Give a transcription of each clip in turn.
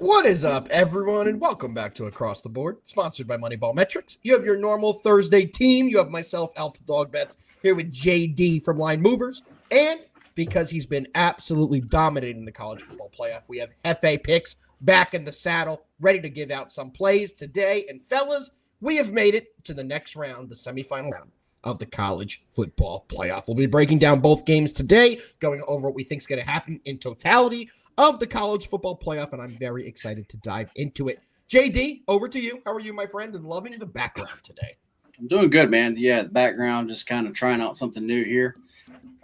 What is up, everyone, and welcome back to Across the Board, sponsored by MoneyBall Metrics. You have your normal Thursday team. You have myself, Alpha Dog Bets, here with JD from Line Movers. And because he's been absolutely dominating the college football playoff, we have Hefe Picks back in the saddle, ready to give out some plays today. And fellas, we have made it to the next round, the semifinal round of the college football playoff. We'll be breaking down both games today, going over what we think is going to happen in totality of the college football playoff, and I'm very excited to dive into it. JD, over to you. How are you, my friend? And loving the background today. I'm doing good, man. Yeah, the background, just kind of trying out something new here.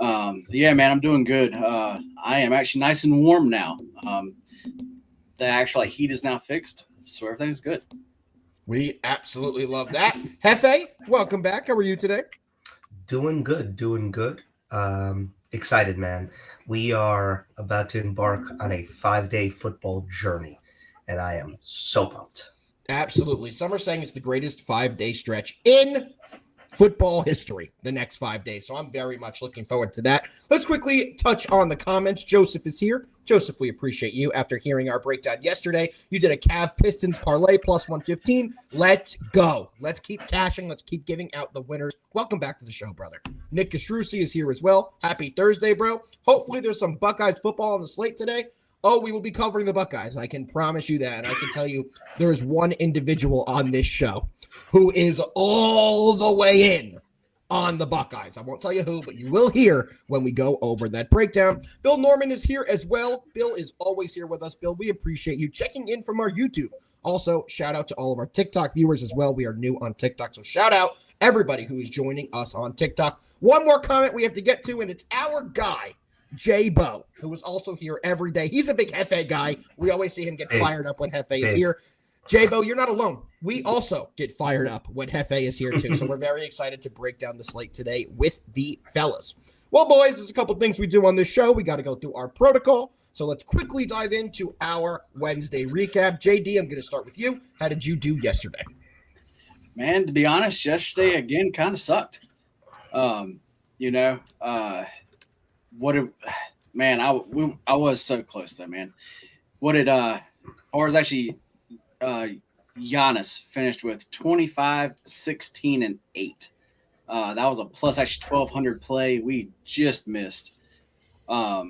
Yeah, man, I'm doing good. I am actually nice and warm now. The actual heat is now fixed, so everything's good. We absolutely love that. Hefe, welcome back. How are you today? Doing good. Excited, man. We are about to embark on a 5-day football journey, and I am so pumped. Absolutely. Some are saying it's the greatest 5-day stretch in football history, the next 5 days. So I'm very much looking forward to that. Let's quickly touch on the comments. Joseph is here. Joseph, we appreciate you. After hearing our breakdown yesterday, you did a Cav Pistons parlay plus 115. Let's go. Let's keep cashing. Let's keep giving out the winners. Welcome back to the show, brother. Nick Castrucci is here as well. Happy Thursday, bro. Hopefully there's some Buckeyes football on the slate today. Oh, we will be covering the Buckeyes. I can promise you that. And I can tell you there is one individual on this show who is all the way in on the Buckeyes. I won't tell you who, but you will hear when we go over that breakdown. Bill Norman is here as well. Bill is always here with us. Bill, we appreciate you checking in from our YouTube. Also, shout out to all of our TikTok viewers as well. We are new on TikTok, so shout out everybody who is joining us on TikTok. One more comment we have to get to, and it's our guy, J-Bo, who is also here every day. He's a big Hefe guy. We always see him get fired up when Hefe is here. J-Bo, you're not alone. We also get fired up when Hefe is here too. So we're very excited to break down the slate today with the fellas. Well, boys, there's a couple things we do on this show. We got to go through our protocol. So let's quickly dive into our Wednesday recap. JD, I'm going to start with you. How did you do yesterday? Man, to be honest, yesterday again kind of sucked. I was so close though, man. Giannis finished with 25, 16, and 8. That was a plus actually 1,200 play. We just missed. But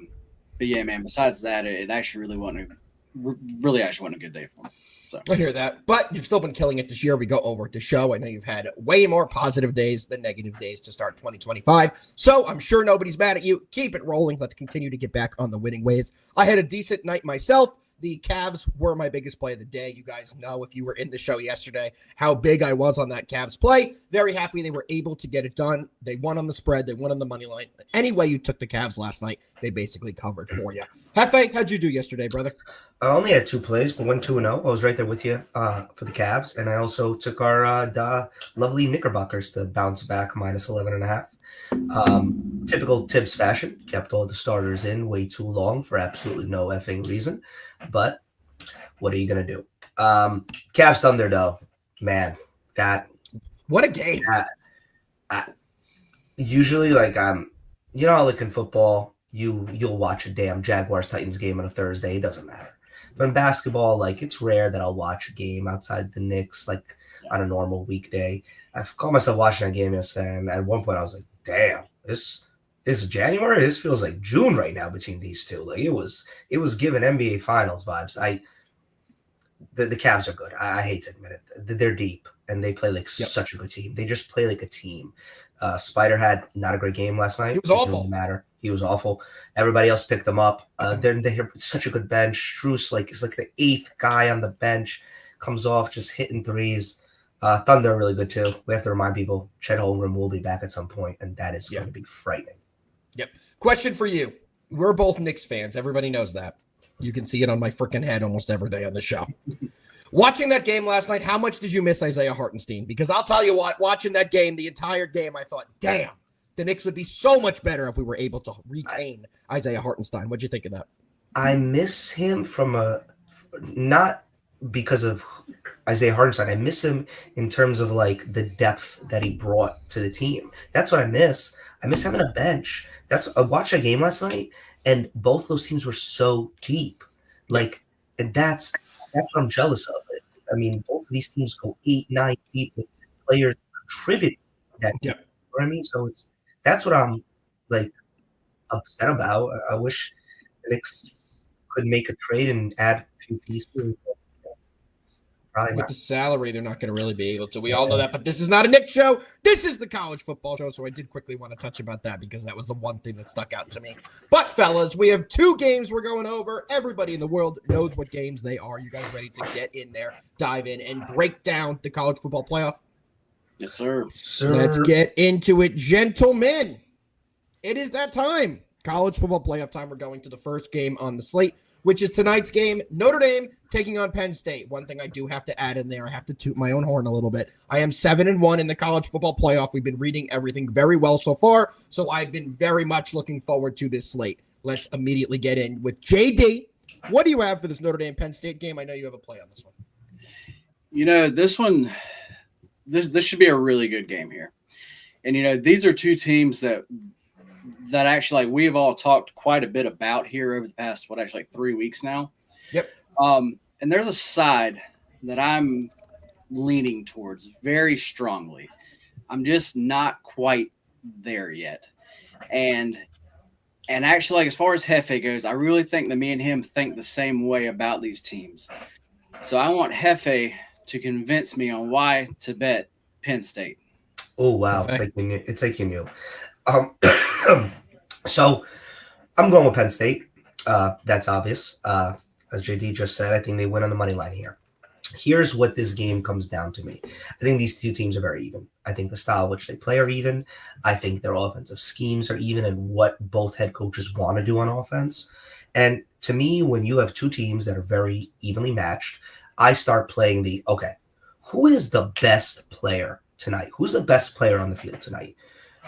yeah, man, besides that, it actually really wasn't a good day for him. So. I hear that, but you've still been killing it this year. We go over the show. I know you've had way more positive days than negative days to start 2025. So I'm sure nobody's mad at you. Keep it rolling. Let's continue to get back on the winning ways. I had a decent night myself. The Cavs were my biggest play of the day. You guys know, if you were in the show yesterday, how big I was on that Cavs play. Very happy they were able to get it done. They won on the spread. They won on the money line. Any way you took the Cavs last night, they basically covered for you. Hefe, how'd you do yesterday, brother? I only had 2 plays, but went 2-0. I was right there with you for the Cavs, and I also took our lovely Knickerbockers to bounce back minus 11.5. Typical Tibbs fashion, kept all the starters in way too long for absolutely no effing reason. But what are you gonna do? Cavs Thunder though, man, what a game! Usually, like like in football, you'll watch a damn Jaguars Titans game on a Thursday. It doesn't matter. But in basketball, like it's rare that I'll watch a game outside the Knicks like on a normal weekday. I've caught myself watching a game yesterday, and at one point I was like, "Damn, this is January. This feels like June right now between these two." Like it was giving NBA Finals vibes. The Cavs are good. I hate to admit it. They're deep and they play like such a good team. They just play like a team. Spider had not a great game last night. It was awful. Didn't matter. He was awful. Everybody else picked them up. They're such a good bench. Strus is like the 8th guy on the bench. Comes off just hitting threes. Thunder are really good too. We have to remind people Chet Holmgren will be back at some point, and that is going to be frightening. Yep. Question for you. We're both Knicks fans. Everybody knows that. You can see it on my freaking head almost every day on the show. Watching that game last night, how much did you miss Isaiah Hartenstein? Because I'll tell you what, watching that game, the entire game, I thought, damn, the Knicks would be so much better if we were able to retain Isaiah Hartenstein. What'd you think of that? I miss him not because of Isaiah Hartenstein. I miss him in terms of like the depth that he brought to the team. That's what I miss. I miss having a bench. I watched a game last night, and both those teams were so deep. Like, and that's That's what I'm jealous of. I mean, both of these teams go 8-9 deep with players contributing that deep. Yep. You know what I mean? So that's what I'm like upset about. I wish the Knicks could make a trade and add a few pieces. Probably With not. the salary, they're not going to really be able to. We all know that, but this is not a Knicks show. This is the college football show, so I did quickly want to touch about that because that was the one thing that stuck out to me. But, fellas, we have 2 games we're going over. Everybody in the world knows what games they are. You guys ready to get in there, dive in, and break down the college football playoff? Yes, sir. Let's get into it, gentlemen. It is that time. College football playoff time. We're going to the first game on the slate, which is tonight's game, Notre Dame taking on Penn State. One thing I do have to add in there, I have to toot my own horn a little bit. I am 7-1 in the college football playoff. We've been reading everything very well so far, so I've been very much looking forward to this slate. Let's immediately get in with JD. What do you have for this Notre Dame Penn State game? I know you have a play on this one. You know, this one, this should be a really good game here. And, you know, these are 2 teams that actually, like, we've all talked quite a bit about here over the past, 3 weeks now. Yep. And there's a side that I'm leaning towards very strongly. I'm just not quite there yet. And actually, like, as far as Hefe goes, I really think that me and him think the same way about these teams. So I want Hefe to convince me on why to bet Penn State. Oh, wow. It's taking you. So I'm going with Penn State. That's obvious. As JD just said, I think they win on the money line here. Here's what this game comes down to me. I think these 2 teams are very even. I think the style which they play are even. I think their offensive schemes are even and what both head coaches want to do on offense. And to me, when you have 2 teams that are very evenly matched, I start playing who is the best player tonight? Who's the best player on the field tonight?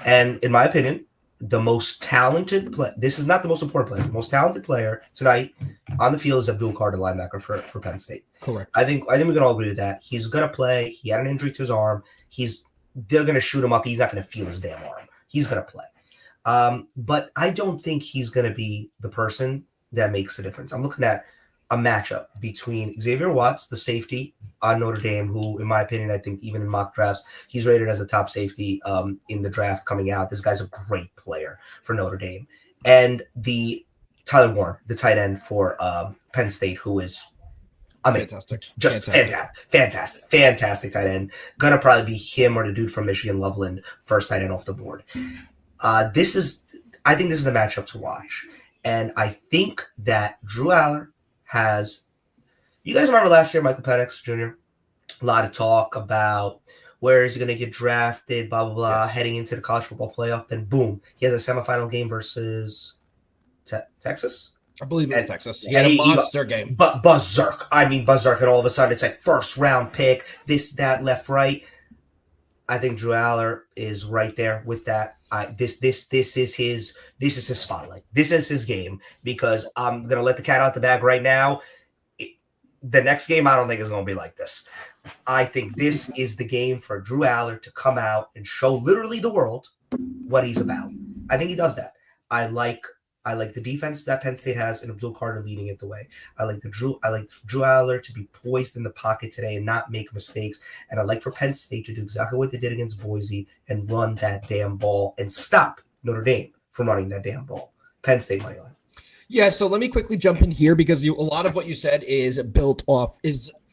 And in my opinion, the most talented player, this is not the most important player, the most talented player tonight on the field is Abdul Carter, linebacker for Penn State. Correct. I think we can all agree with that. He's going to play. He had an injury to his arm. They're going to shoot him up. He's not going to feel his damn arm. He's going to play. But I don't think he's going to be the person that makes the difference. I'm looking at a matchup between Xavier Watts, the safety on Notre Dame, who, in my opinion, I think even in mock drafts, he's rated as a top safety in the draft coming out. This guy's a great player for Notre Dame. And the Tyler Warren, the tight end for Penn State, who is Fantastic. Just fantastic tight end. Gonna probably be him or the dude from Michigan, Loveland, first tight end off the board. I think this is the matchup to watch. And I think that Drew Aller has – you guys remember last year, Michael Penix Jr.? A lot of talk about where is he going to get drafted, blah, blah, blah, yes. Heading into the college football playoff. Then, boom, he has a semifinal game versus Texas. I believe it was Texas. He had a monster game. But berserk. I mean, berserk. And all of a sudden, it's like first-round pick, this, that, left, right. I think Drew Aller is right there with that. This is his spotlight. This is his game because I'm gonna let the cat out the bag right now. The next game I don't think is gonna be like this. I think this is the game for Drew Aller to come out and show literally the world what he's about. I think he does that. I like the defense that Penn State has and Abdul Carter leading it the way. I like Drew Aller to be poised in the pocket today and not make mistakes. And I like for Penn State to do exactly what they did against Boise and run that damn ball and stop Notre Dame from running that damn ball. Penn State money line. Yeah, so let me quickly jump in here because a lot of what you said is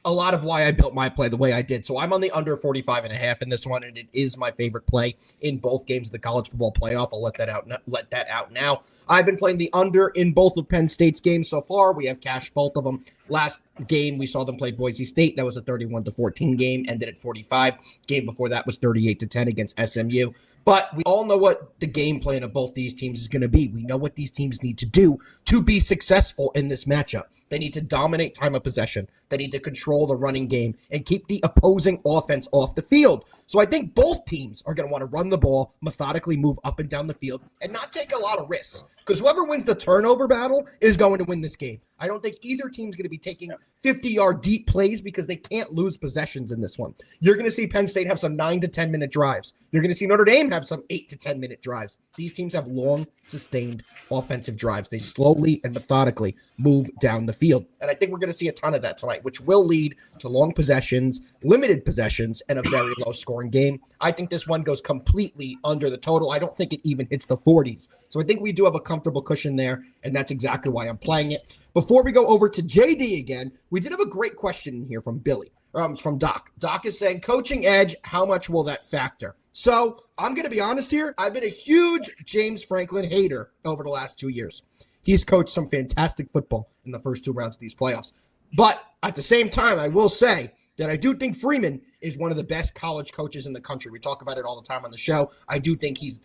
a lot of why I built my play the way I did. So I'm on the under 45.5 in this one, and it is my favorite play in both games of the college football playoff. I'll let that out now. I've been playing the under in both of Penn State's games so far. We have cashed both of them. Last game, we saw them play Boise State. That was a 31-14 game, ended at 45. Game before that was 38-10 against SMU. But we all know what the game plan of both these teams is going to be. We know what these teams need to do to be successful in this matchup. They need to dominate time of possession. They need to control the running game and keep the opposing offense off the field. So I think both teams are going to want to run the ball, methodically move up and down the field, and not take a lot of risks. Because whoever wins the turnover battle is going to win this game. I don't think either team's going to be taking 50-yard deep plays because they can't lose possessions in this one. You're going to see Penn State have some 9 to 10 minute drives. You're going to see Notre Dame have some 8 to 10 minute drives. These teams have long, sustained offensive drives. They slowly and methodically move down the field. And I think we're going to see a ton of that tonight, which will lead to long possessions, limited possessions, and a very low scoring game. I think this one goes completely under the total. I don't think it even hits the 40s. So I think we do have a comfortable cushion there, and that's exactly why I'm playing it. Before we go over to JD again, we did have a great question in here from Billy, from Doc. Doc is saying, coaching edge, how much will that factor? So I'm going to be honest here. I've been a huge James Franklin hater over the last 2 years. He's coached some fantastic football in the first 2 rounds of these playoffs. But at the same time, I will say that I do think Freeman is one of the best college coaches in the country. We talk about it all the time on the show. I do think he's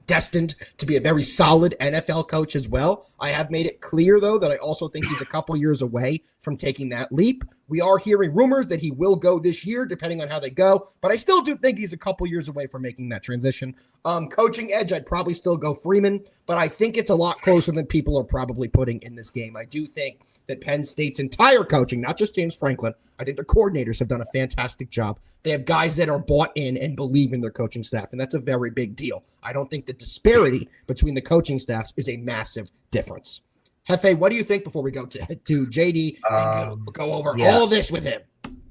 destined to be a very solid NFL coach as well. I have made it clear, though, that I also think he's a couple years away from taking that leap. We are hearing rumors that he will go this year, depending on how they go, but I still do think he's a couple years away from making that transition. Coaching edge, I'd probably still go Freeman, but I think it's a lot closer than people are probably putting in this game. I do think that Penn State's entire coaching, not just James Franklin, I think the coordinators have done a fantastic job. They have guys that are bought in and believe in their coaching staff, and that's a very big deal. I don't think the disparity between the coaching staffs is a massive difference. Hefe, what do you think before we go to JD and go over all this with him?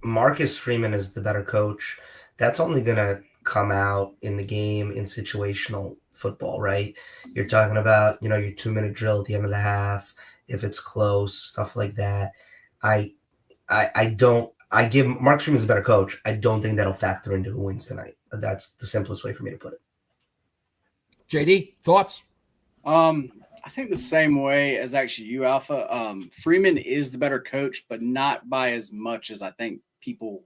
Marcus Freeman is the better coach. That's only going to come out in the game in situational football, right? You're talking about, your 2-minute drill at the end of the half, if it's close, stuff like that. I give Marcus Freeman is a better coach. I don't think that'll factor into who wins tonight. That's the simplest way for me to put it. JD, thoughts? I think the same way as actually you, Alpha. Freeman is the better coach, but not by as much as I think people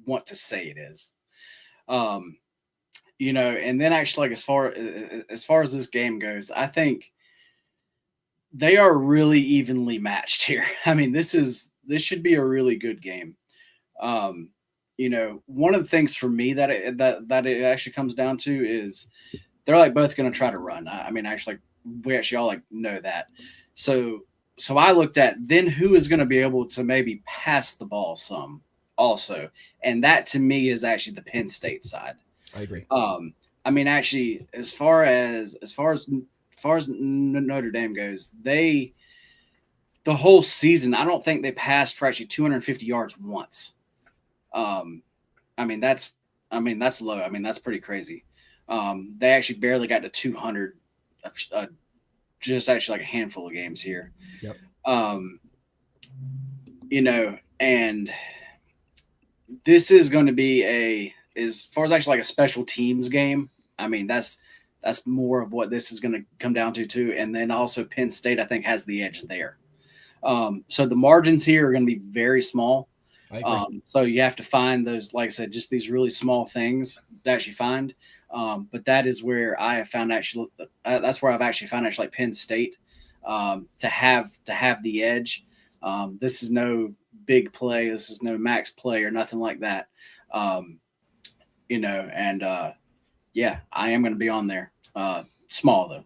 want to say it is. And then actually, like as far as this game goes, I think they are really evenly matched here. I mean, this should be a really good game. One of the things for me that it actually comes down to is they're like both going to try to run. We actually all know that. So I looked at then who is going to be able to maybe pass the ball some also, and that to me is actually the Penn State side. I agree. Actually, as far as Notre Dame goes, the whole season, I don't think they passed for actually 250 yards once. That's low. That's pretty crazy. They actually barely got to 200, just actually like a handful of games here. Yep. And this is going to be as far as actually like a special teams game. That's more of what this is going to come down to too. And then also Penn State, I think, has the edge there. So the margins here are going to be very small. I agree. So you have to find those, like I said, just these really small things to actually find. But that is where I have found that's where I've actually found like Penn State to have the edge. This is no big play. This is no max play or nothing like that. I am going to be on there. Small though.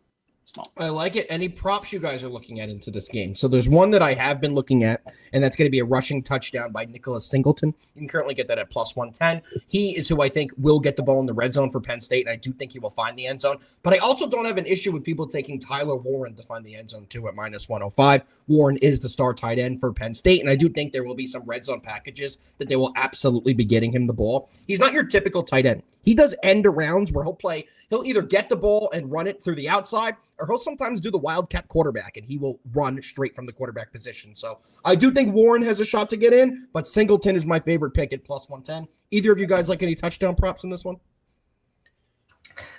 I like it. Any props you guys are looking at into this game? So there's one that I have been looking at, and that's going to be a rushing touchdown by Nicholas Singleton. You can currently get that at plus 110. He is who I think will get the ball in the red zone for Penn State, and I do think he will find the end zone. But I also don't have an issue with people taking Tyler Warren to find the end zone too at minus 105. Warren is the star tight end for Penn State, and I do think there will be some red zone packages that they will absolutely be getting him the ball. He's not your typical tight end. He does end arounds where he'll either get the ball and run it through the outside, or he'll sometimes do the wildcat quarterback, and he will run straight from the quarterback position. So I do think Warren has a shot to get in, but Singleton is my favorite pick at plus 110. Either of you guys like any touchdown props in this one?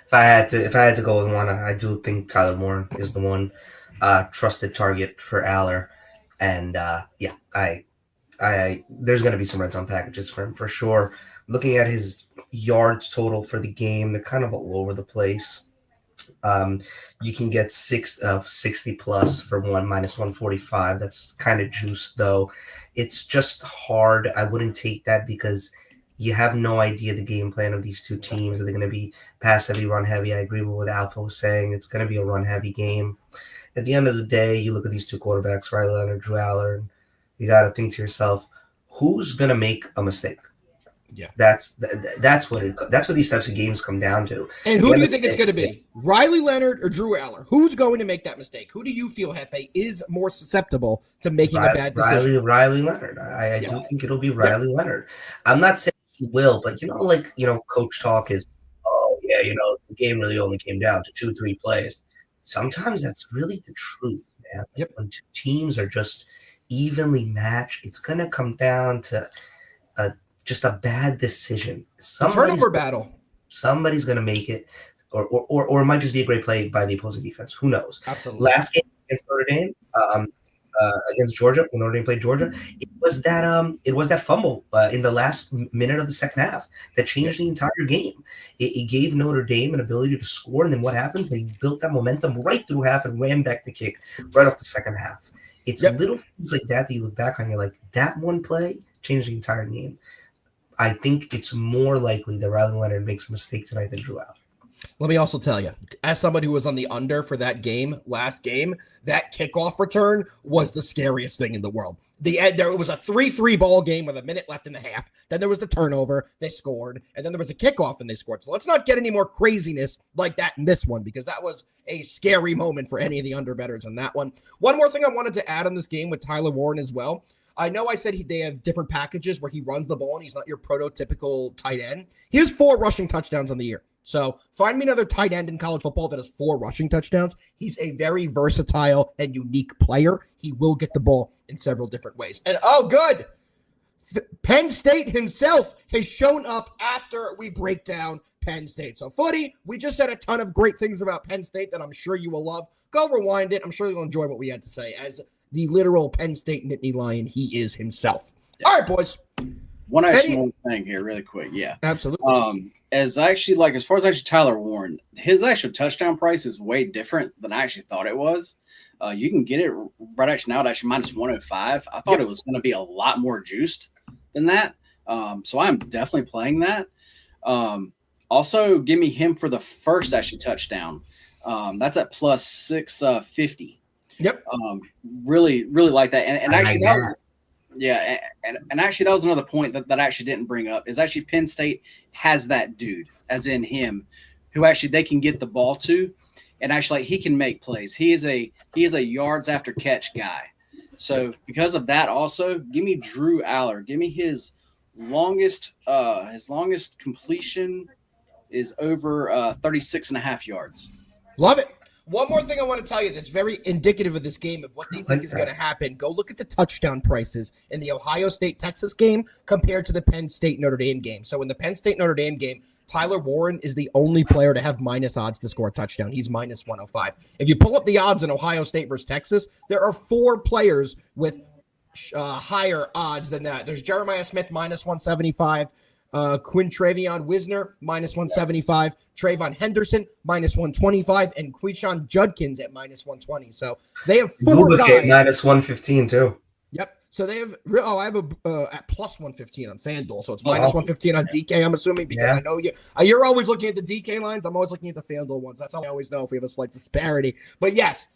If I had to go with one, I do think Tyler Warren is the one trusted target for Aller, and there's going to be some red zone packages for him for sure. Looking at his yards total for the game, they're kind of all over the place. You can get 60 plus for one minus 145. That's kind of juiced though. It's just hard. I wouldn't take that because you have no idea the game plan of these two teams. Are they going to be pass heavy, run heavy? I agree with what Alpha was saying. It's going to be a run heavy game. at the end of the day, you look at these two quarterbacks, Riley Leonard, Drew Aller, you got to think to yourself, who's going to make a mistake? Yeah, that's what these types of games come down to. And who do you think it's going to be? Riley Leonard or Drew Aller? Who's going to make that mistake? Who do you feel, Hefe, is more susceptible to making a bad decision? Riley Leonard. I do think it'll be Riley Leonard. I'm not saying he will, but coach talk is, oh yeah, the game really only came down to 2-3 plays. Sometimes that's really the truth, man. Like when two teams are just evenly matched, it's going to come down to just a bad decision. Turnover battle. Somebody's going to make it, or it might just be a great play by the opposing defense. Who knows? Absolutely. Last game against Notre Dame, against Georgia, when Notre Dame played Georgia, it was that fumble in the last minute of the second half that changed the entire game. It gave Notre Dame an ability to score, and then what happens? They built that momentum right through half and ran back the kick right off the second half. It's little things like that you look back on, you're like, that one play changed the entire game. I think it's more likely that Riley Leonard makes a mistake tonight than Drew Aller. Let me also tell you, as somebody who was on the under for that game, last game, that kickoff return was the scariest thing in the world. There was a 3-3 ball game with a minute left in the half. Then there was the turnover. They scored. And then there was a kickoff and they scored. So let's not get any more craziness like that in this one, because that was a scary moment for any of the underbettors on that one. One more thing I wanted to add on this game with Tyler Warren as well. I know I said they have different packages where he runs the ball and he's not your prototypical tight end. He has 4 rushing touchdowns on the year. So find me another tight end in college football that has 4 rushing touchdowns. He's a very versatile and unique player. He will get the ball in several different ways. And good. Penn State himself has shown up after we break down Penn State. So Footy, we just said a ton of great things about Penn State that I'm sure you will love. Go rewind it. I'm sure you'll enjoy what we had to say as the literal Penn State Nittany Lion he is himself. Yeah. All right, boys. One actual thing here really quick. Yeah, absolutely. As far as Tyler Warren, his actual touchdown price is way different than I actually thought it was. You can get it right actually now at actually minus 105. I thought it was going to be a lot more juiced than that. So I'm definitely playing that. Also, give me him for the first actually touchdown. That's at plus 650. Yep. Really like that. And actually that was and actually that was another point that I actually didn't bring up is actually Penn State has that dude, as in him, who actually they can get the ball to, and actually he can make plays. He is a yards after catch guy. So because of that, also give me Drew Aller. Give me his longest completion is over 36.5 yards. Love it. One more thing I want to tell you that's very indicative of this game of what they think is going to happen. Go look at the touchdown prices in the Ohio State-Texas game compared to the Penn State-Notre Dame game. So in the Penn State-Notre Dame game, Tyler Warren is the only player to have minus odds to score a touchdown. He's minus 105. If you pull up the odds in Ohio State versus Texas, there are 4 players with higher odds than that. There's Jeremiah Smith minus 175. Quintravion Wisner minus 175, Trayvon Henderson minus 125, and Quishon Judkins at minus 120. So they have 4 guys minus 115 too. Yep. So they have. I have at plus 115 on FanDuel, so it's minus 115 on DK. I'm assuming because I know you're always looking at the DK lines. I'm always looking at the FanDuel ones. That's how I always know if we have a slight disparity. But yes.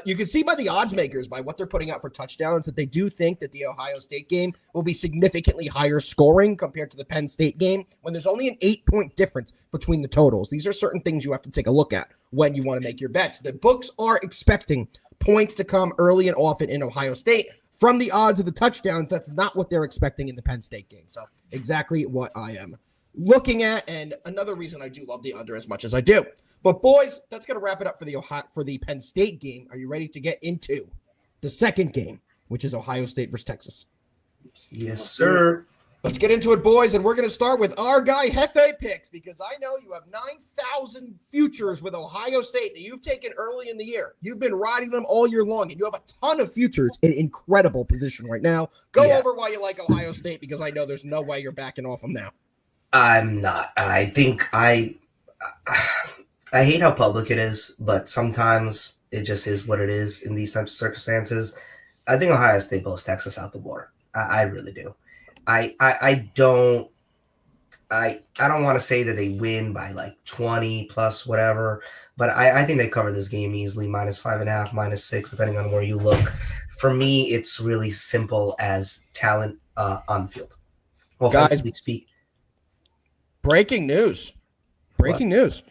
You can see by the odds makers, by what they're putting out for touchdowns, that they do think that the Ohio State game will be significantly higher scoring compared to the Penn State game when there's only an 8-point difference between the totals. These are certain things you have to take a look at when you want to make your bets. The books are expecting points to come early and often in Ohio State from the odds of the touchdowns. That's not what they're expecting in the Penn State game. So exactly what I am looking at, and another reason I do love the under as much as I do. But boys, that's going to wrap it up for the Penn State game. Are you ready to get into the second game, which is Ohio State versus Texas? Yes, sir. Let's get into it, boys, and we're going to start with our guy Hefe picks, because I know you have 9,000 futures with Ohio State that you've taken early in the year. You've been riding them all year long, and you have a ton of futures in incredible position right now. Go over why you like Ohio State, because I know there's no way you're backing off them now. I'm not. I think I hate how public it is, but sometimes it just is what it is in these types of circumstances. I think Ohio State blows Texas out the water. I really do. I don't I don't want to say that they win by like 20 plus whatever, but I think they cover this game easily, -5.5, -6, depending on where you look. For me, it's really simple as talent on the field. Offensively speak. Breaking news. Breaking What? news.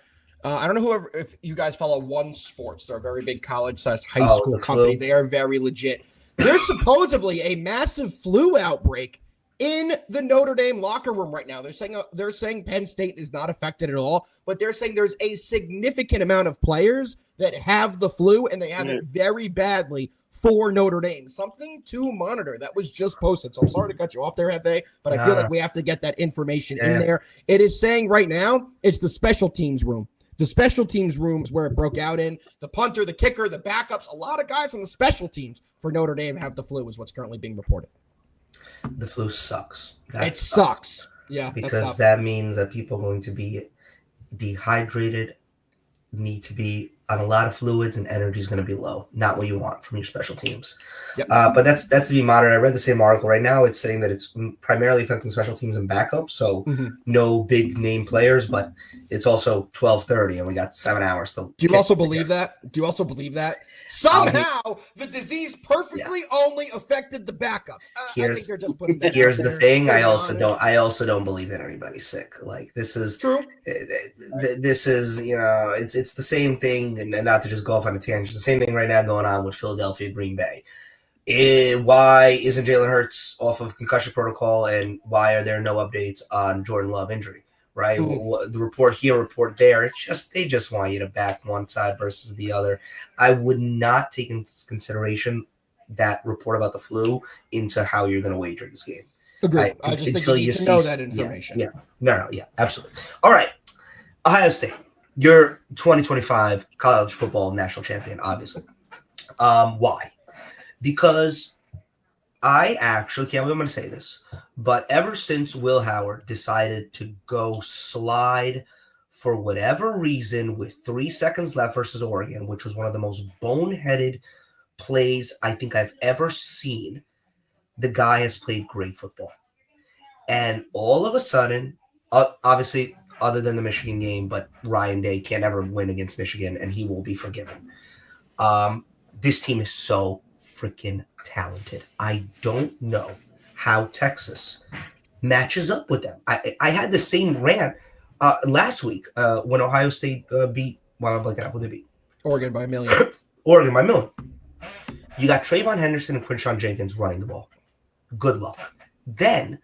I don't know if you guys follow One Sports. They're a very big college/high school company. Flu. They are very legit. There's supposedly a massive flu outbreak in the Notre Dame locker room right now. They're saying Penn State is not affected at all, but they're saying there's a significant amount of players that have the flu, and they have it very badly for Notre Dame. Something to monitor. That was just posted. So I'm sorry to cut you off there, Hefe, but I feel like we have to get that information in there. It is saying right now it's the special teams room. The special teams room is where it broke out in. The punter, the kicker, the backups, a lot of guys on the special teams for Notre Dame have the flu is what's currently being reported. The flu sucks. It sucks. Yeah. Because that means that people are going to be dehydrated, need to be on a lot of fluids, and energy is going to be low. Not what you want from your special teams. Yep. But that's to be monitored. I read the same article right now. It's saying that it's primarily affecting special teams and backups, so no big name players, but it's also 12:30 and we got 7 hours to. Do you also believe that? Somehow the disease perfectly only affected the backups. I think they're just putting that here's out the there. thing. I also don't believe that anybody's sick. Like this is true. This is, it's the same thing, and not to just go off on a tangent. The same thing right now going on with Philadelphia, Green Bay. Why isn't Jalen Hurts off of concussion protocol, and why are there no updates on Jordan Love injury? Right, the report here, report there. They just want you to back one side versus the other. I would not take into consideration that report about the flu into how you're going to wager this game. Agreed. I just think you need to know that information. Yeah, absolutely. All right, Ohio State, your 2025 college football national champion, obviously. Why? Because I actually can't believe I'm going to say this, but ever since Will Howard decided to go slide for whatever reason with 3 seconds left versus Oregon, which was one of the most boneheaded plays I think I've ever seen, the guy has played great football. And all of a sudden, obviously, other than the Michigan game, but Ryan Day can't ever win against Michigan, and he will be forgiven. This team is so freaking talented. I don't know how Texas matches up with them. I had the same rant last week when Ohio State beat. Well, I'm blanking out. Who they beat? Oregon by a million. Oregon by a million. You got Trayvon Henderson and Quinshawn Jenkins running the ball. Good luck. Then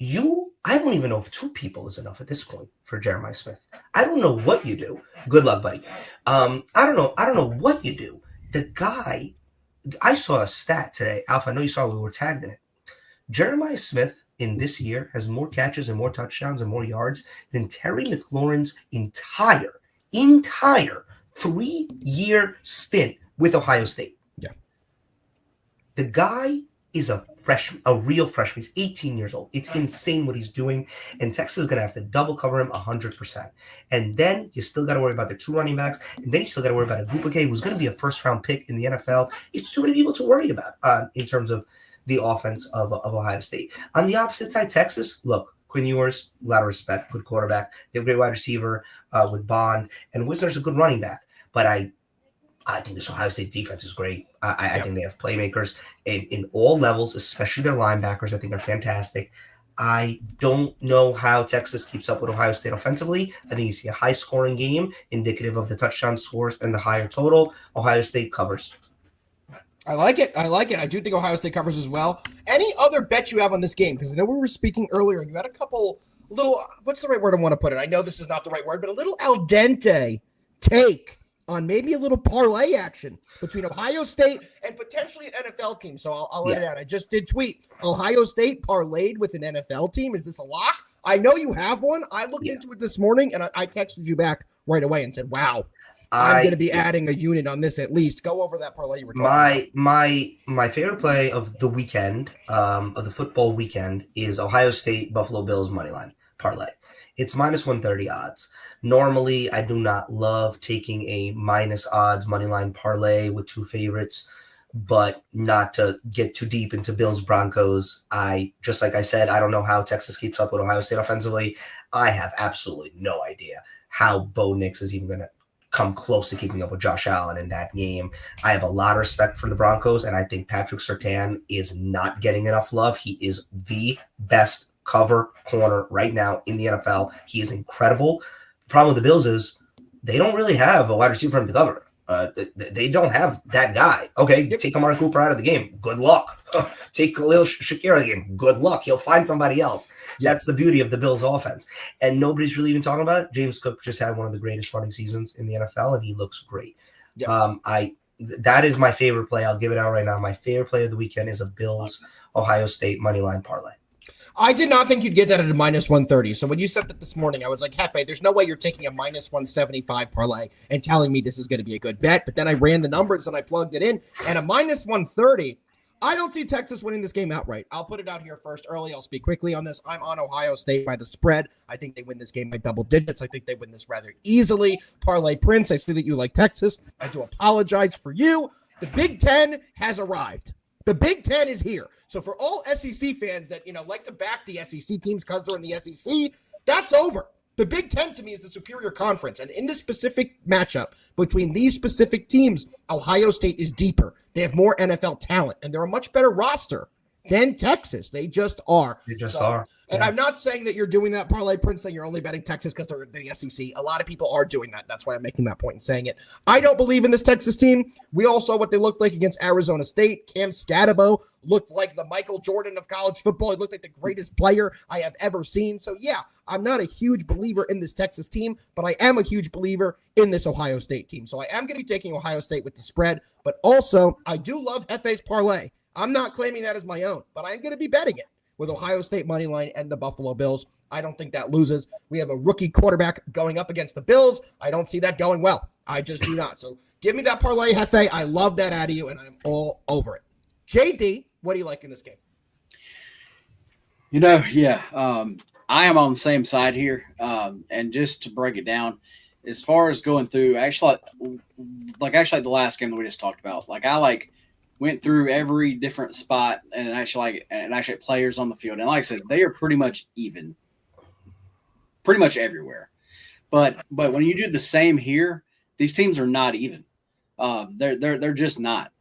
I don't even know if 2 people is enough at this point for Jeremiah Smith. I don't know what you do. Good luck, buddy. I don't know what you do. The guy. I saw a stat today, Alpha. I know you saw we were tagged in it. Jeremiah Smith in this year has more catches and more touchdowns and more yards than Terry McLaurin's entire 3-year stint with Ohio State. Yeah. The guy is a real freshman. He's 18 years old. It's insane what he's doing. And Texas is going to have to double cover him 100%. And then you still got to worry about the 2 running backs. And then you still got to worry about a Gupake, who's going to be a first-round pick in the NFL. It's too many people to worry about in terms of the offense of Ohio State. On the opposite side, Texas, look, Quinn Ewers, a lot of respect, good quarterback. They have a great wide receiver with Bond. And Wisner's a good running back. But I think this Ohio State defense is great. I think they have playmakers in all levels, especially their linebackers. I think are fantastic. I don't know how Texas keeps up with Ohio State offensively. I think you see a high-scoring game, indicative of the touchdown scores and the higher total. Ohio State covers. I like it. I do think Ohio State covers as well. Any other bet you have on this game? Because I know we were speaking earlier, and you had a couple little – what's the right word I want to put it? I know this is not the right word, but a little al dente take on maybe a little parlay action between Ohio State and potentially an NFL team. So I'll let it out. I just did tweet Ohio State parlayed with an NFL team. Is this a lock? I know you have one. I looked into it this morning, and I texted you back right away and said, wow, I'm going to be adding a unit on this at least. Go over that parlay you were talking about. My favorite play of the weekend, of the football weekend, is Ohio State Buffalo Bills moneyline parlay. It's -130 odds. Normally, I do not love taking a minus odds moneyline parlay with 2 favorites, but not to get too deep into Bills Broncos. Just like I said, I don't know how Texas keeps up with Ohio State offensively. I have absolutely no idea how Bo Nix is even going to come close to keeping up with Josh Allen in that game. I have a lot of respect for the Broncos, and I think Patrick Surtain is not getting enough love. He is the best cover corner right now in the NFL. He is incredible. The problem with the Bills is they don't really have a wide receiver for him to cover. They don't have that guy. Okay, take Amari Cooper out of the game. Good luck. Take Khalil Shakir out of the game. Good luck. He'll find somebody else. That's the beauty of the Bills' offense. And nobody's really even talking about it. James Cook just had one of the greatest running seasons in the NFL, and he looks great. That is my favorite play. I'll give it out right now. My favorite play of the weekend is a Bills Ohio State moneyline parlay. I did not think you'd get that at a minus 130. So when you said that this morning, I was like, Hefe, there's no way you're taking a minus 175 parlay and telling me this is going to be a good bet. But then I ran the numbers and I plugged it in. And a minus 130, I don't see Texas winning this game outright. I'll put it out here first early. I'll speak quickly on this. I'm on Ohio State by the spread. I think they win this game by double digits. I think they win this rather easily. Parlay Prince, I see that you like Texas. I do apologize for you. The Big Ten has arrived. The Big Ten is here. So for all SEC fans that, like to back the SEC teams because they're in the SEC, that's over. The Big Ten to me is the superior conference. And in this specific matchup between these specific teams, Ohio State is deeper. They have more NFL talent, and they're a much better roster than Texas. They just are. They just are. And I'm not saying that you're doing that, Parlay Prince, saying you're only betting Texas because they're in the SEC. A lot of people are doing that. That's why I'm making that point and saying it. I don't believe in this Texas team. We all saw what they looked like against Arizona State. Cam Scatabo looked like the Michael Jordan of college football. He looked like the greatest player I have ever seen. So, yeah, I'm not a huge believer in this Texas team, but I am a huge believer in this Ohio State team. So I am going to be taking Ohio State with the spread, but also I do love Hefe's parlay. I'm not claiming that as my own, but I'm going to be betting it with Ohio State money line and the Buffalo Bills. I don't think that loses. We have a rookie quarterback going up against the Bills. I don't see that going well. I just do not. So give me that parlay, Hefe. I love that out of you, and I'm all over it. JD, what do you like in this game? I am on the same side here. And just to break it down, as far as going through, actually the last game that we just talked about, I went through every different spot and actually players on the field. And like I said, they are pretty much even, pretty much everywhere. But when you do the same here, these teams are not even. They're just not.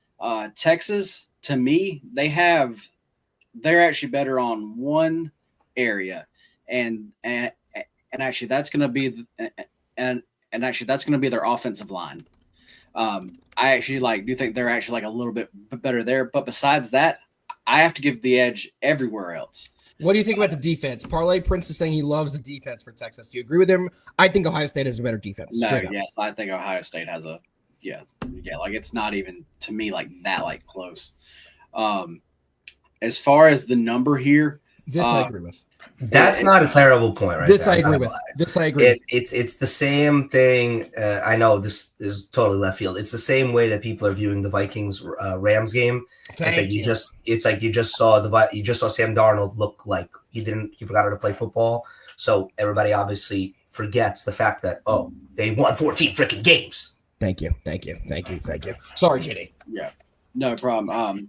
Texas, to me, they're actually better on one area, and actually that's going to be that's going to be their offensive line. I actually do think they're actually a little bit better there. But besides that, I have to give the edge everywhere else. What do you think about the defense? Parlay Prince is saying he loves the defense for Texas. Do you agree with him? I think Ohio State has a better defense. No, yes, I think Ohio State has it's not even to me that close. As far as the number here, this I agree with. That's not a terrible point, right? This I agree with. This I agree. It's the same thing. I know this is totally left field. It's the same way that people are viewing the Vikings Rams game. You just saw Sam Darnold look like he forgot how to play football. So everybody obviously forgets the fact that they won 14 freaking games. Thank you. Sorry, JD. Yeah, no problem. And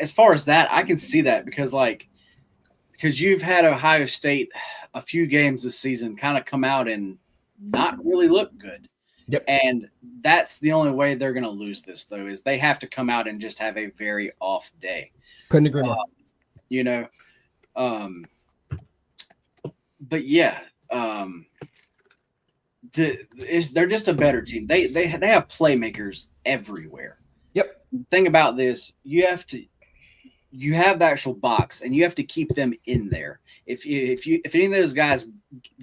as far as that, I can see that because you've had Ohio State a few games this season kind of come out and not really look good. Yep. And that's the only way they're going to lose this, though, is they have to come out and just have a very off day. Couldn't agree more. They're just a better team. They have playmakers everywhere. Yep. Thing about this, you have the actual box, and you have to keep them in there. If any of those guys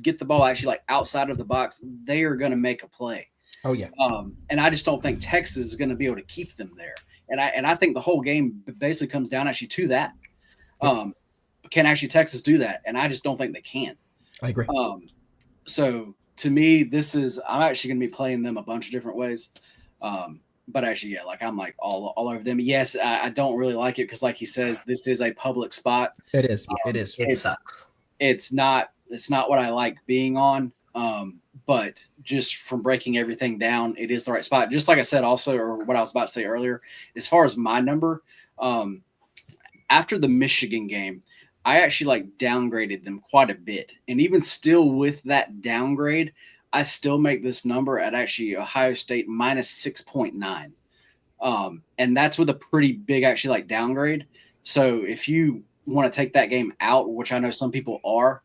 get the ball actually outside of the box, they are going to make a play. Oh yeah. And I just don't think Texas is going to be able to keep them there. And I think the whole game basically comes down actually to that. Can actually Texas do that? And I just don't think they can. I agree. So to me, I'm actually going to be playing them a bunch of different ways. But actually, I'm all over them. Yes, I don't really like it because, like he says, this is a public spot. It is. It is. It sucks. It's not what I like being on. but just from breaking everything down, it is the right spot. Just like I said also, or what I was about to say earlier, as far as my number, after the Michigan game, I actually like downgraded them quite a bit. And even still with that downgrade, I still make this number at actually Ohio State minus 6.9. And that's with a pretty big actually like downgrade. So if you want to take that game out, which I know some people are,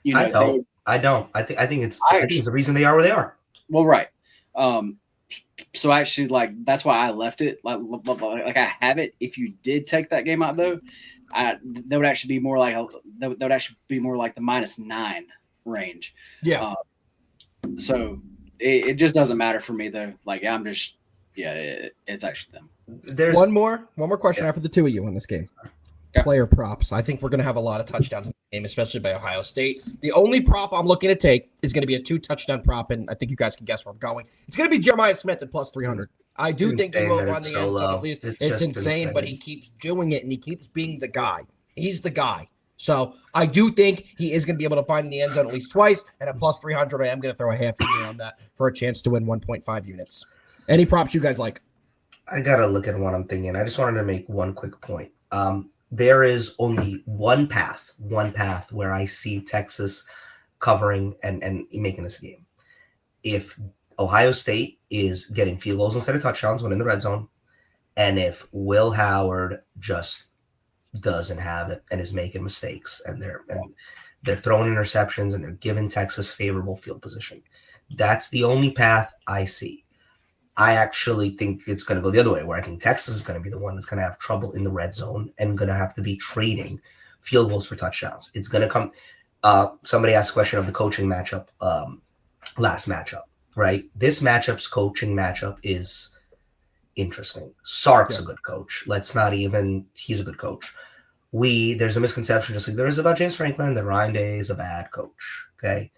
you know, I don't. I think it's the reason they are where they are. Well, right. So actually, like that's why I left it. Like I have it. If you did take that game out, though, that would actually be more like that would actually be more like the -9 range. Yeah. So it just doesn't matter for me though. Like I'm just it's actually them. There's one more question after the two of you in this game. Okay. Player props. I think we're going to have a lot of touchdowns in the game, especially by Ohio State. The only prop I'm looking to take is going to be a 2-touchdown prop, and I think you guys can guess where I'm going. It's going to be Jeremiah Smith at plus 300. I do think he will run the end zone at least. It's insane, but he keeps doing it, and he keeps being the guy. He's the guy. So I do think he is going to be able to find the end zone at least twice, and at plus 300, I am going to throw a half unit on that for a chance to win 1.5 units. Any props you guys like? I got to look at what I'm thinking. I just wanted to make one quick point. There is only one path where I see Texas covering and making this game. If Ohio State is getting field goals instead of touchdowns when in the red zone, and if Will Howard just doesn't have it and is making mistakes and they're throwing interceptions and they're giving Texas favorable field position. That's the only path I see. I actually think it's going to go the other way, where I think Texas is going to be the one that's going to have trouble in the red zone and going to have to be trading field goals for touchdowns. It's going to come. Somebody asked a question of the coaching matchup, last matchup, right? This matchup's coaching matchup is interesting. Sark's a good coach. He's a good coach. There's a misconception, just like there is about James Franklin, that Ryan Day is a bad coach, okay?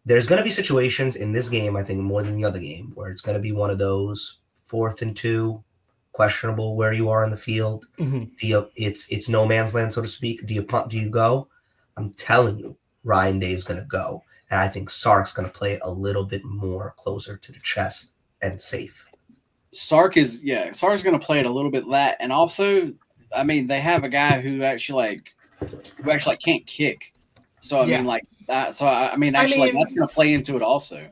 There's going to be situations in this game, I think, more than the other game, where it's going to be one of those 4th and 2, questionable where you are in the field. Mm-hmm. It's no man's land, so to speak. Do you punt? Do you go? I'm telling you, Ryan Day is going to go. And I think Sark's going to play it a little bit more closer to the chest and safe. Sark's going to play it a little bit that. And also, I mean, they have a guy who actually can't kick. So, I mean, like, that's going to play into it also.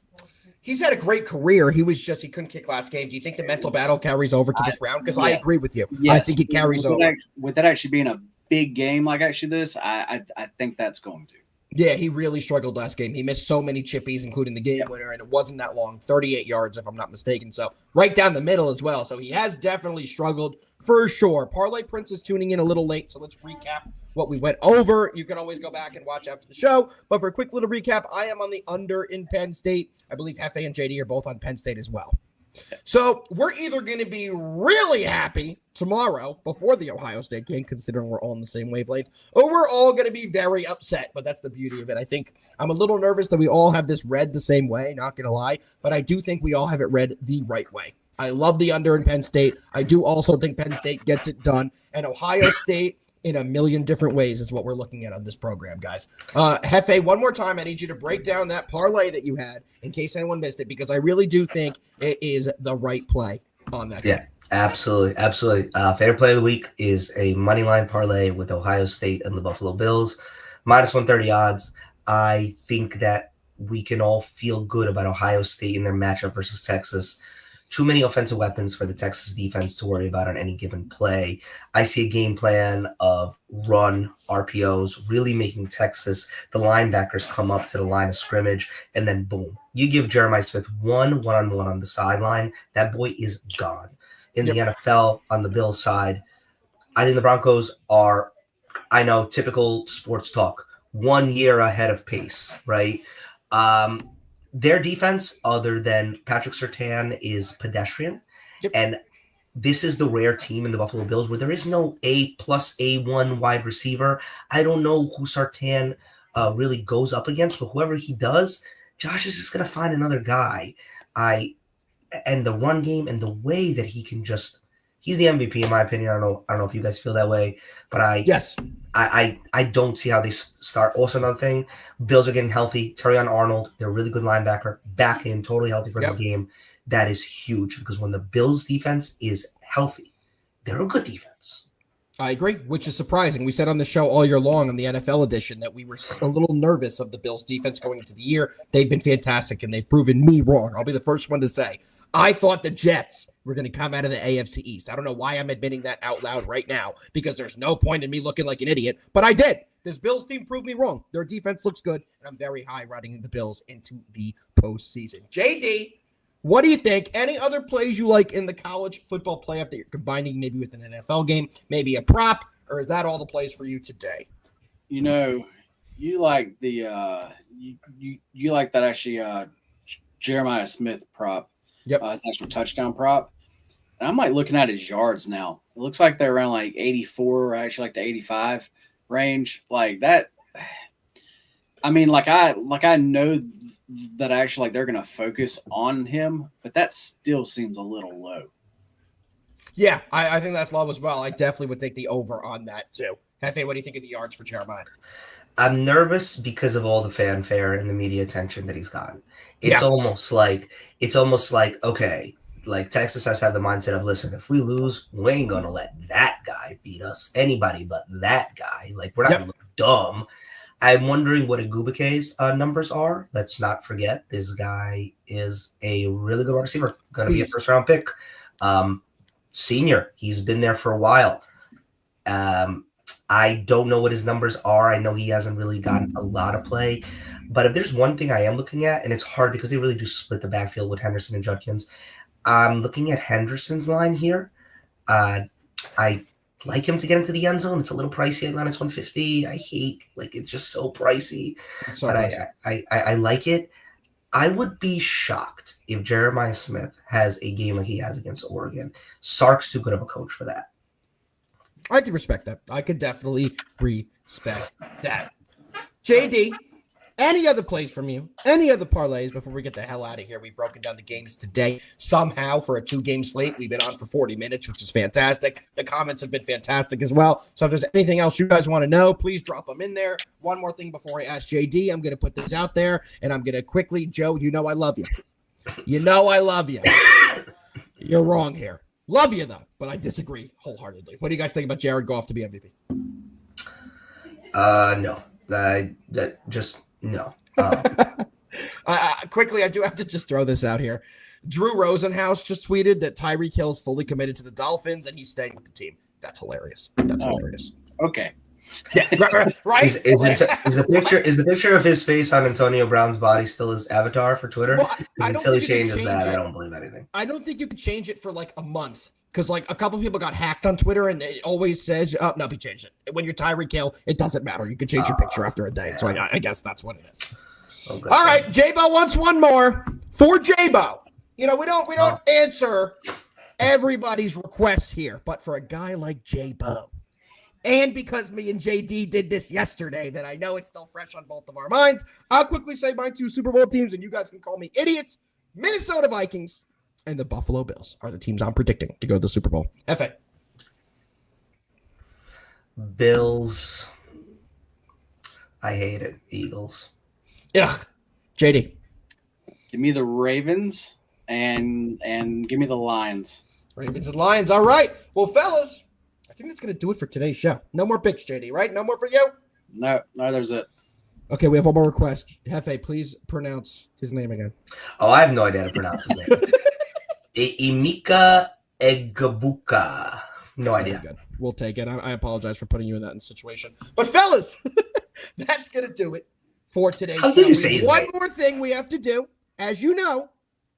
He's had a great career. He couldn't kick last game. Do you think the mental battle carries over to this round? Because I agree with you. Yes. I think it carries over. With that actually being a big game like actually this, I think that's going to. Yeah, he really struggled last game. He missed so many chippies, including the game winner, and it wasn't that long, 38 yards if I'm not mistaken. So right down the middle as well. So he has definitely struggled for sure. Parlay Prince is tuning in a little late, so let's recap what we went over. You can always go back and watch after the show. But for a quick little recap, I am on the under in Penn State. I believe Hefe and JD are both on Penn State as well. So we're either going to be really happy tomorrow before the Ohio State game, considering we're all on the same wavelength, or we're all going to be very upset. But that's the beauty of it. I think I'm a little nervous that we all have this read the same way, not going to lie. But I do think we all have it read the right way. I love the under in Penn State. I do also think Penn State gets it done. And Ohio State in a million different ways is what we're looking at on this program, guys. Hefe, one more time, I need you to break down that parlay that you had in case anyone missed it, because I really do think it is the right play on that game. Yeah, absolutely. Absolutely. Favorite play of the week is a money line parlay with Ohio State and the Buffalo Bills. Minus 130 odds. I think that we can all feel good about Ohio State in their matchup versus Texas. Too many offensive weapons for the Texas defense to worry about on any given play. I see a game plan of run, RPOs, really making Texas, the linebackers come up to the line of scrimmage, and then boom. You give Jeremiah Smith one-on-one on the sideline, that boy is gone. In the NFL, on the Bills side, I think the Broncos are, I know, typical sports talk, 1 year ahead of pace, right? Their defense, other than Patrick Surtain, is pedestrian. Yep. And this is the rare team in the Buffalo Bills where there is no A plus A1 wide receiver. I don't know who Surtain really goes up against, but whoever he does, Josh is just going to find another guy. And the run game and the way that he can just he's the MVP in my opinion. I don't know if you guys feel that way, but Yes. I don't see how they start. Also, another thing, Bills are getting healthy. Terrion Arnold, they're a really good linebacker, back in, totally healthy for this game. That is huge because when the Bills defense is healthy, they're a good defense. I agree, which is surprising. We said on the show all year long on the NFL edition that we were a little nervous of the Bills defense going into the year. They've been fantastic, and they've proven me wrong. I'll be the first one to say. I thought the Jets were going to come out of the AFC East. I don't know why I'm admitting that out loud right now because there's no point in me looking like an idiot, but I did. This Bills team proved me wrong. Their defense looks good, and I'm very high riding the Bills into the postseason. JD, what do you think? Any other plays you like in the college football playoff that you're combining maybe with an NFL game, maybe a prop, or is that all the plays for you today? You know, you like the you like that actually Jeremiah Smith prop. Yep. It's actual touchdown prop. And I'm like looking at his yards now. It looks like they're around like 84, or actually like the 85 range. Like that. I mean, like I know that actually like they're gonna focus on him, but that still seems a little low. Yeah, I think that's low as well. I definitely would take the over on that too. Hefe, what do you think of the yards for Jeremiah? I'm nervous because of all the fanfare and the media attention that he's gotten. It's almost like okay, like Texas has to have the mindset of, listen, if we lose, we ain't gonna let that guy beat us. Anybody but that guy. Like, we're not gonna look dumb. I'm wondering what Agubuke's numbers are. Let's not forget this guy is a really good wide receiver. Going to be a first-round pick. Senior. He's been there for a while. I don't know what his numbers are. I know he hasn't really gotten a lot of play. But if there's one thing I am looking at, and it's hard because they really do split the backfield with Henderson and Judkins, I'm looking at Henderson's line here. I like him to get into the end zone. It's a little pricey at minus 150. I hate, like, it's just so pricey. But I like it. I would be shocked if Jeremiah Smith has a game like he has against Oregon. Sark's too good of a coach for that. I can respect that. I could definitely respect that. JD, any other plays from you? Any other parlays before we get the hell out of here? We've broken down the games today. Somehow, for a 2-game slate, we've been on for 40 minutes, which is fantastic. The comments have been fantastic as well. So if there's anything else you guys want to know, please drop them in there. One more thing before I ask JD, I'm going to put this out there, and I'm going to quickly, Joe, you know I love you. You know I love you. You're wrong here. Love you, though, but I disagree wholeheartedly. What do you guys think about Jared Goff to be MVP? No. No. Quickly, I do have to just throw this out here. Drew Rosenhaus just tweeted that Tyreek Hill's fully committed to the Dolphins and he's staying with the team. That's hilarious. That's hilarious. Okay. Yeah, right. Is the picture of his face on Antonio Brown's body still his avatar for Twitter? Well, until he changes that, I don't believe anything. I don't think you can change it for like a month because like a couple people got hacked on Twitter and it always says, "Oh no, he changed it." When you're Tyreek Hill, it doesn't matter. You can change your picture after a day. So I guess that's what it is. Okay. All right, J-Bo wants one more for J-Bo. You know, we don't answer everybody's requests here, but for a guy like J-Bo, and because me and JD did this yesterday, that I know it's still fresh on both of our minds, I'll quickly say my 2 Super Bowl teams, and you guys can call me idiots. Minnesota Vikings and the Buffalo Bills are the teams I'm predicting to go to the Super Bowl. F.A. Bills. I hate it. Eagles. Yeah. JD. Give me the Ravens and give me the Lions. Ravens and Lions. All right. Well, fellas, I think that's going to do it for today's show. No more picks, JD, right? No more for you? No, there's it. Okay, we have one more request. Hefe, please pronounce his name again. Oh, I have no idea how to pronounce his name. Emeka Egbuka. No idea. Good. We'll take it. I apologize for putting you in that situation. But fellas, that's going to do it for today's show. You say one more thing we have to do, as you know,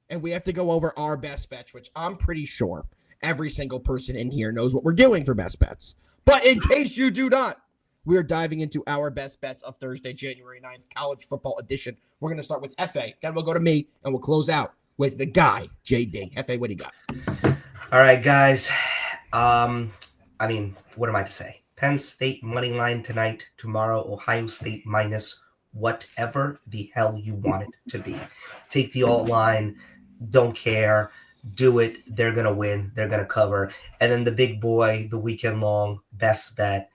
and we have to go over our best bets, which I'm pretty sure every single person in here knows what we're doing for best bets. But in case you do not, we're diving into our best bets of Thursday, January 9th, college football edition. We're going to start with F.A. Then we'll go to me, and we'll close out with the guy, J.D. F.A., what do you got? All right, guys. What am I to say? Penn State money line tonight. Tomorrow, Ohio State minus whatever the hell you want it to be. Take the alt line. Don't care. Do it. They're going to win. They're going to cover. And then the big boy, the weekend long best bet,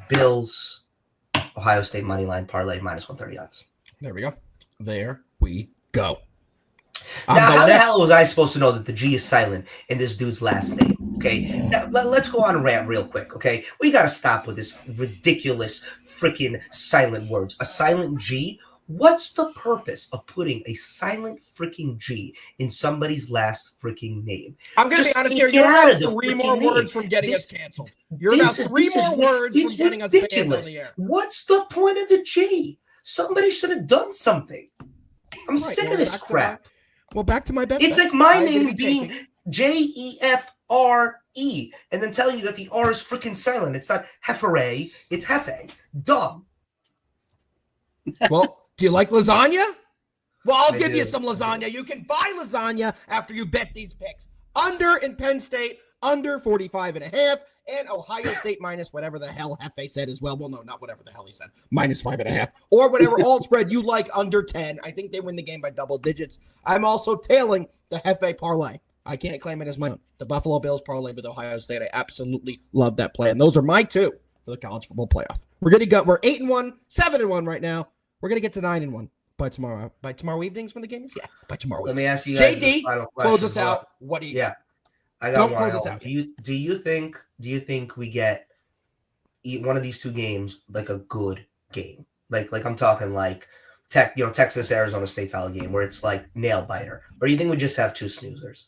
Bills, Ohio State money line parlay minus 130 odds. There we go. There we go. Now, how the hell was I supposed to know that the G is silent in this dude's last name? Okay, now let's go on a rant real quick. Okay, we got to stop with this ridiculous freaking silent words. A silent G. What's the purpose of putting a silent freaking G in somebody's last freaking name? I'm going to be honest here. You're about 3 more words from getting us canceled. You're about 3 more words from getting us banned on the air. What's the point of the G? Somebody should have done something. I'm sick of this crap. Back to my best. It's like my name being Jefre and then telling you that the R is freaking silent. It's not Hefere, it's Hefe. Dumb. Well, do you like lasagna? Well, I'll give you some lasagna. You can buy lasagna after you bet these picks. Under in Penn State, under 45.5, and Ohio State minus whatever the hell Hefe said as well. Well, no, not whatever the hell he said. Minus 5.5. Or whatever alt spread you like under 10. I think they win the game by double digits. I'm also tailing the Hefe parlay. I can't claim it as my own. The Buffalo Bills parlay with Ohio State. I absolutely love that play. And those are my 2 for the college football playoff. We're 8-1, 7-1 right now. We're going to get to 9-1 by tomorrow. By tomorrow evening's when the game is? Yeah, by tomorrow. Let me ask you guys JD, close us out. What do you got? I got one. Close us out. Do you think we get one of these 2 games like a good game? Like I'm talking like Texas Arizona State style game where it's like nail biter, or do you think we just have 2 snoozers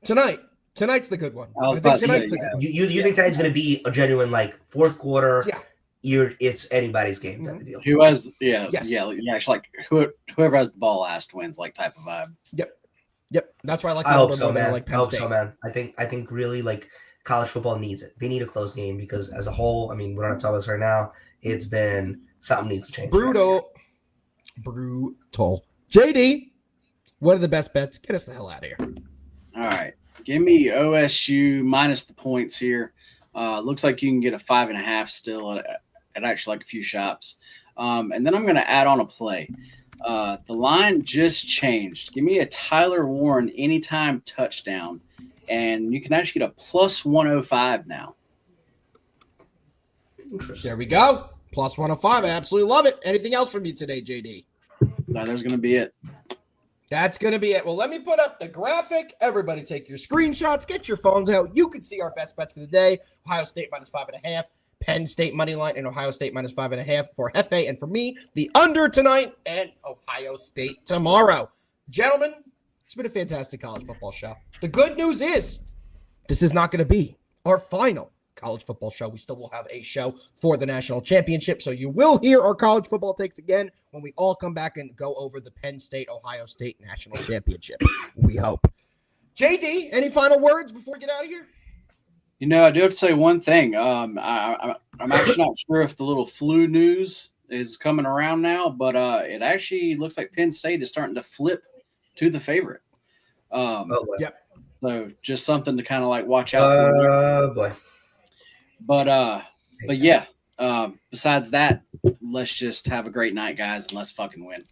Tonight's the good one. You think tonight's going to be a genuine like fourth quarter? Yeah. It's anybody's game type of deal. Who has like whoever has the ball last wins like type of vibe. Yep. That's why I like. I hope so, man. I hope so, man. I think really like college football needs it. They need a close game because as a whole, I mean, we don't have to talk about this right now. It's been something needs to change. Brutal. JD, what are the best bets? Get us the hell out of here. All right, give me OSU minus the points here. Looks like you can get a 5.5 still at actually like a few shops. And then I'm going to add on a play. The line just changed. Give me a Tyler Warren anytime touchdown, and you can actually get a plus 105 now. Interesting. There we go. Plus 105. I absolutely love it. Anything else from you today, JD? No, there's going to be it. That's going to be it. Well, let me put up the graphic. Everybody take your screenshots. Get your phones out. You can see our best bets for the day. Ohio State minus 5.5. Penn State money line and Ohio State minus 5.5 for Hefe. And for me, the under tonight and Ohio State tomorrow. Gentlemen, it's been a fantastic college football show. The good news is this is not going to be our final college football show. We still will have a show for the national championship. So you will hear our college football takes again when we all come back and go over the Penn State, Ohio State national championship. We hope. JD, any final words before we get out of here? You know, I do have to say one thing. I'm actually not sure if the little flu news is coming around now, but it actually looks like Penn State is starting to flip to the favorite. Yep. So just something to kind of like watch out for. Boy. But yeah. Besides that, let's just have a great night, guys, and let's fucking win.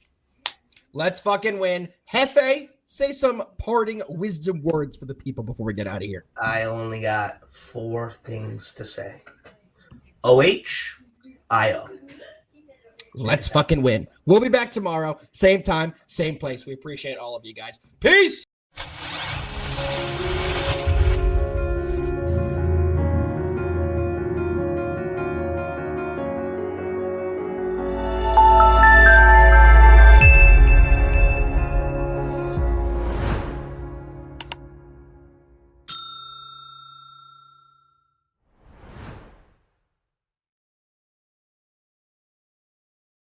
Let's fucking win. Hefe, say some parting wisdom words for the people before we get out of here. I only got 4 things to say. OHIO. Let's fucking win. We'll be back tomorrow. Same time, same place. We appreciate all of you guys. Peace.